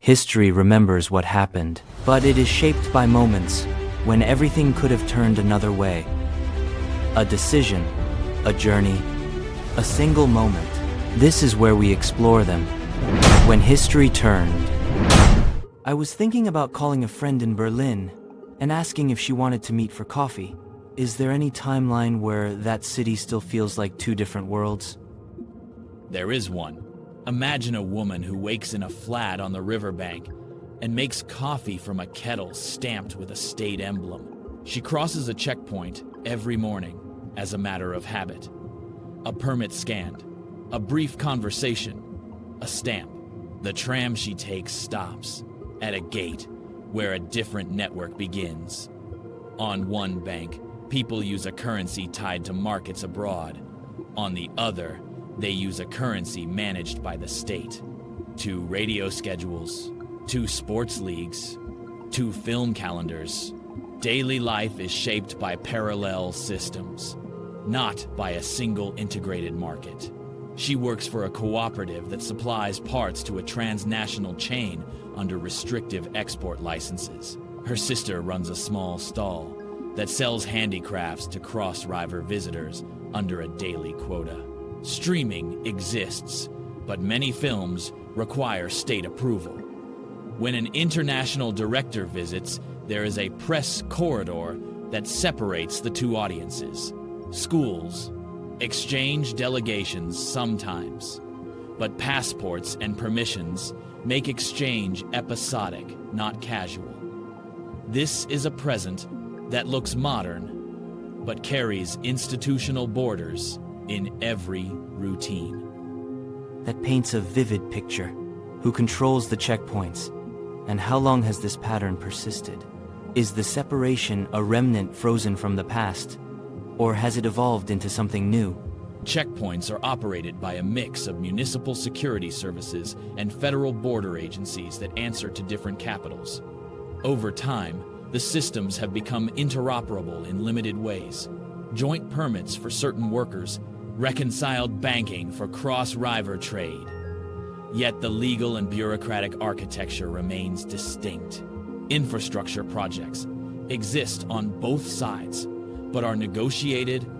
History remembers what happened, but it is shaped by moments when everything could have turned another way. A decision, a journey, a single moment. This is where we explore them. When history turned. I was thinking about calling a friend in Berlin and asking if she wanted to meet for coffee. Is there any timeline where that city still feels like two different worlds? There is one. Imagine a woman who wakes in a flat on the riverbank and makes coffee from a kettle stamped with a state emblem. She crosses a checkpoint every morning as a matter of habit. A permit scanned, a brief conversation, a stamp. The tram she takes stops at a gate where a different network begins. On one bank, people use a currency tied to markets abroad. On the other, they use a currency managed by the state. 2 radio schedules, 2 sports leagues, 2 film calendars. Daily life is shaped by parallel systems, not by a single integrated market. She works for a cooperative that supplies parts to a transnational chain under restrictive export licenses. Her sister runs a small stall that sells handicrafts to cross-river visitors under a daily quota. Streaming exists, but many films require state approval. When an international director visits, there is a press corridor that separates the two audiences. Schools exchange delegations sometimes, but passports and permissions make exchange episodic, not casual. This is a present that looks modern, but carries institutional borders in every routine. That paints a vivid picture. Who controls the checkpoints? And how long has this pattern persisted? Is the separation a remnant frozen from the past? Or has it evolved into something new? Checkpoints are operated by a mix of municipal security services and federal border agencies that answer to different capitals. Over time, the systems have become interoperable in limited ways. Joint permits for certain workers, reconciled banking for cross-river trade. Yet the legal and bureaucratic architecture remains distinct. Infrastructure projects exist on both sides, but are negotiated,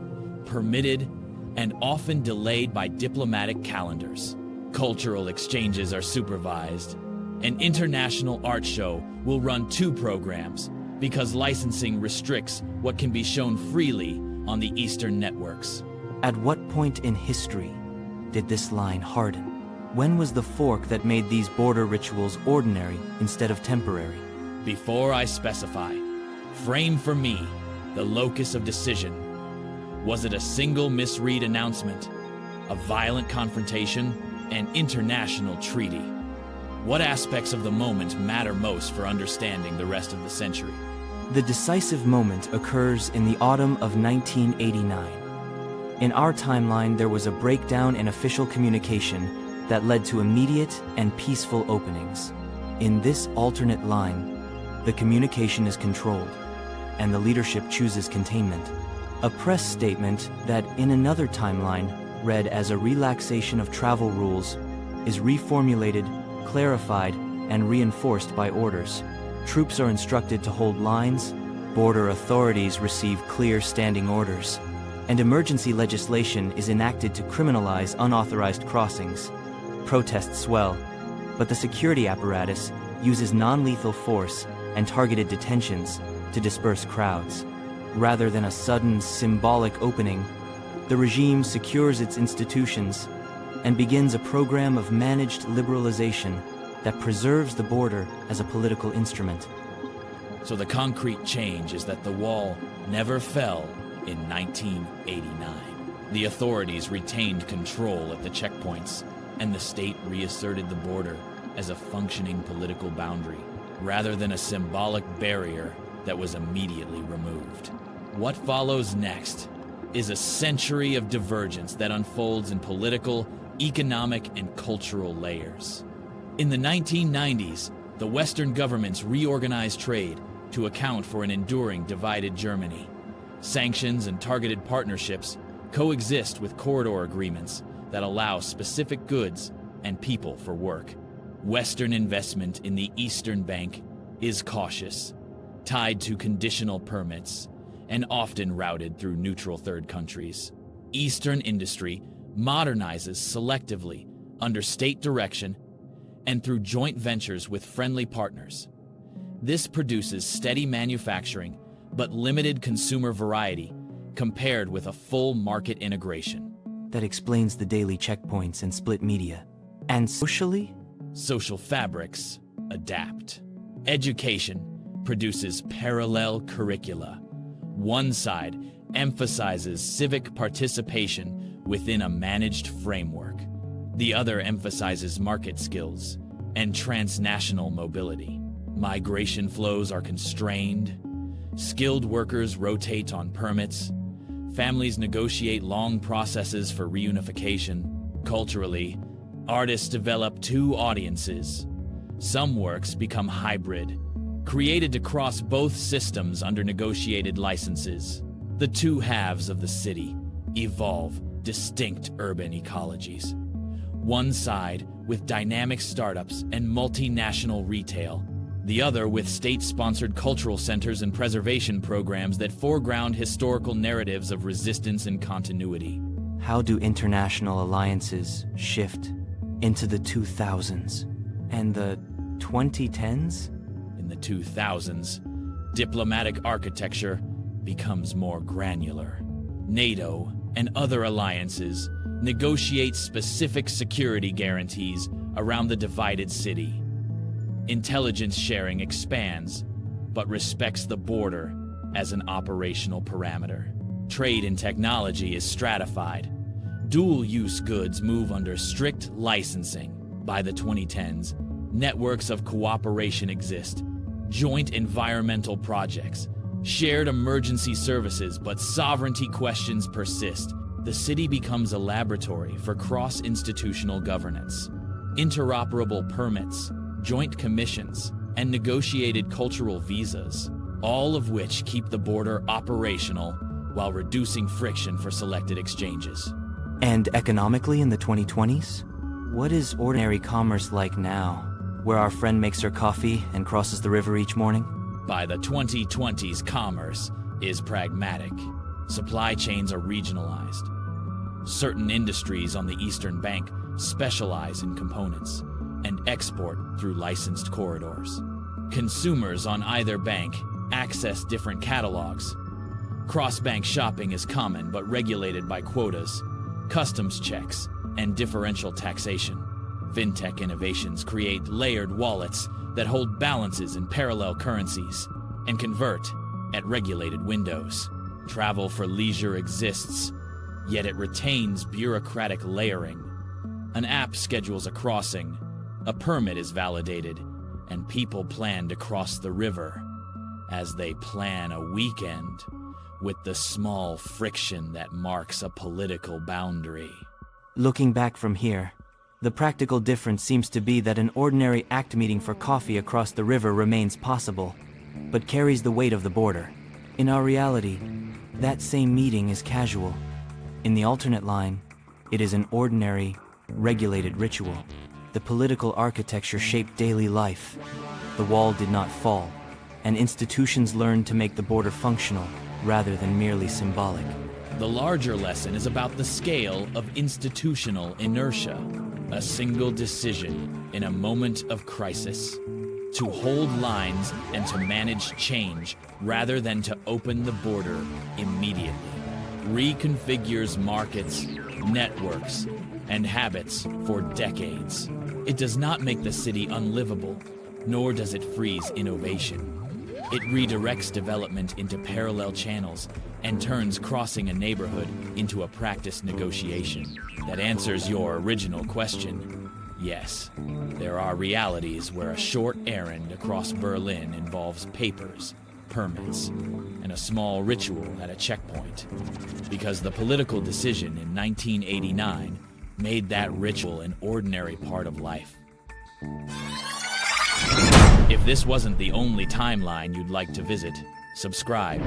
permitted, and often delayed by diplomatic calendars. Cultural exchanges are supervised. An international art show will run 2 programs because licensing restricts what can be shown freely on the Eastern networks. At what point in history did this line harden? When was the fork that made these border rituals ordinary instead of temporary? Before I specify, frame for me the locus of decision. Was it a single misread announcement, a violent confrontation, an international treaty? What aspects of the moment matter most for understanding the rest of the century? The decisive moment occurs in the autumn of 1989. In our timeline, there was a breakdown in official communication that led to immediate and peaceful openings. In this alternate line, the communication is controlled, and the leadership chooses containment. A press statement that, in another timeline, read as a relaxation of travel rules, is reformulated, clarified, and reinforced by orders. Troops are instructed to hold lines, border authorities receive clear standing orders, and emergency legislation is enacted to criminalize unauthorized crossings. Protests swell, but the security apparatus uses non-lethal force and targeted detentions to disperse crowds. Rather than a sudden, symbolic opening, the regime secures its institutions and begins a program of managed liberalization that preserves the border as a political instrument. So the concrete change is that the wall never fell in 1989. The authorities retained control at the checkpoints, and the state reasserted the border as a functioning political boundary, rather than a symbolic barrier that was immediately removed. What follows next is a century of divergence that unfolds in political, economic, and cultural layers. In the 1990s, the Western governments reorganized trade to account for an enduring divided Germany. Sanctions and targeted partnerships coexist with corridor agreements that allow specific goods and people for work. Western investment in the Eastern Bank is cautious, tied to conditional permits, and often routed through neutral third countries. Eastern industry modernizes selectively under state direction and through joint ventures with friendly partners. This produces steady manufacturing but limited consumer variety compared with a full market integration. That explains the daily checkpoints and split media. And socially? Social fabrics adapt. Education produces parallel curricula. One side emphasizes civic participation within a managed framework. The other emphasizes market skills and transnational mobility. Migration flows are constrained. Skilled workers rotate on permits. Families negotiate long processes for reunification. Culturally, artists develop two audiences. Some works become hybrid, created to cross both systems under negotiated licenses. The two halves of the city evolve distinct urban ecologies. One side with dynamic startups and multinational retail, the other with state-sponsored cultural centers and preservation programs that foreground historical narratives of resistance and continuity. How do international alliances shift into the 2000s and the 2010s? In the 2000s, diplomatic architecture becomes more granular. NATO and other alliances negotiate specific security guarantees around the divided city. Intelligence sharing expands, but respects the border as an operational parameter. Trade in technology is stratified. Dual-use goods move under strict licensing. By the 2010s, networks of cooperation exist, joint environmental projects, shared emergency services, but sovereignty questions persist. The city becomes a laboratory for cross-institutional governance. Interoperable permits, joint commissions, and negotiated cultural visas, all of which keep the border operational while reducing friction for selected exchanges. And economically in the 2020s? What is ordinary commerce like now, where our friend makes her coffee and crosses the river each morning? By the 2020s, commerce is pragmatic. Supply chains are regionalized. Certain industries on the Eastern Bank specialize in components and export through licensed corridors. Consumers on either bank access different catalogs. Cross-bank shopping is common but regulated by quotas, customs checks, and differential taxation. Fintech innovations create layered wallets that hold balances in parallel currencies and convert at regulated windows. Travel for leisure exists, yet it retains bureaucratic layering. An app schedules a crossing, a permit is validated, and people plan to cross the river as they plan a weekend with the small friction that marks a political boundary. Looking back from here, the practical difference seems to be that an ordinary ACT meeting for coffee across the river remains possible, but carries the weight of the border. In our reality, that same meeting is casual. In the alternate line, it is an ordinary, regulated ritual. The political architecture shaped daily life. The wall did not fall, and institutions learned to make the border functional rather than merely symbolic. The larger lesson is about the scale of institutional inertia. A single decision in a moment of crisis. To hold lines and to manage change rather than to open the border immediately. Reconfigures markets, networks, and habits for decades. It does not make the city unlivable, nor does it freeze innovation. It redirects development into parallel channels and turns crossing a neighborhood into a practiced negotiation. That answers your original question. Yes, there are realities where a short errand across Berlin involves papers, permits, and a small ritual at a checkpoint. Because the political decision in 1989 made that ritual an ordinary part of life. If this wasn't the only timeline you'd like to visit, subscribe.